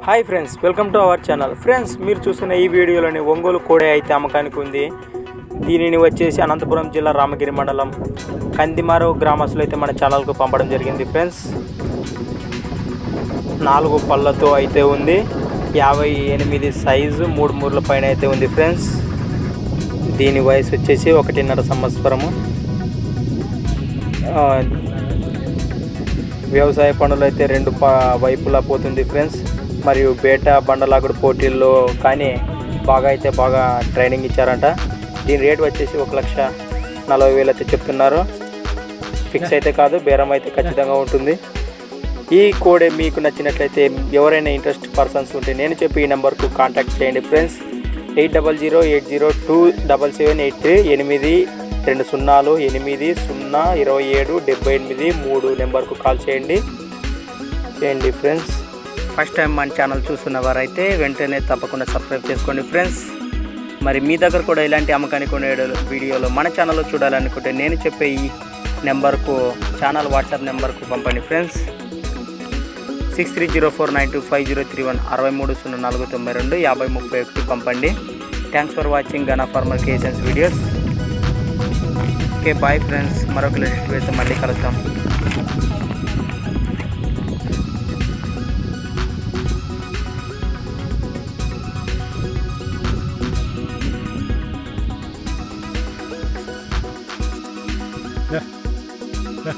Hi friends, welcome to our channel. Friends, మీరు చూస్తున్న ఈ వీడియోలోని ఒంగోలు కోడే అయితే అమ్మకానికి ఉంది. దీనిని వచ్చేసి అనంతపురం జిల్లా రామగిరి మండలం కందిమారు గ్రామస్తులు అయితే మన ఛానల్కు పంపడం జరిగింది. ఫ్రెండ్స్, 4 పళ్ళతో అయితే ఉంది. 58 సైజు, 3 మూరల పైన అయితే ఉంది. ఫ్రెండ్స్, దీని వయసు వచ్చేసి 1.5 సంవత్సరము. వ్యవసాయ పనులు అయితే 2 వైపులా పోతుంది. ఫ్రెండ్స్, మరియు బేటా బండలాగుడు పోటీల్లో కానీ బాగా ట్రైనింగ్ ఇచ్చారంట. దీని రేట్ వచ్చేసి 1,40,000 అయితే చెప్తున్నారు. ఫిక్స్ అయితే కాదు, బేరం అయితే ఖచ్చితంగా ఉంటుంది. ఈ కోడే మీకు నచ్చినట్లయితే ఎవరైనా ఇంట్రెస్ట్ పర్సన్స్ ఉంటే నేను చెప్పి ఈ నెంబర్కు కాంటాక్ట్ చేయండి. ఫ్రెండ్స్, 8008027783 8080827 నెంబర్కు కాల్ చేయండి. ఫ్రెండ్స్, ఫస్ట్ టైం మన ఛానల్ చూస్తున్న వారైతే వెంటనే తప్పకుండా సబ్స్క్రైబ్ చేసుకోండి. ఫ్రెండ్స్, మరి మీ దగ్గర కూడా ఇలాంటి అమ్మకానికి కొనే వీడియోలు మన ఛానల్లో చూడాలనుకుంటే నేను చెప్పే ఈ నెంబర్కు ఛానల్ వాట్సాప్ నెంబర్కు పంపండి. ఫ్రెండ్స్, 6304925031 630492 5031 పంపండి. Thanks for watching Gana farmer creations videos. Okay, bye friends. మరొక లేటెస్ట్ వీడియోతో మళ్ళీ కలుద్దాం. Yeah.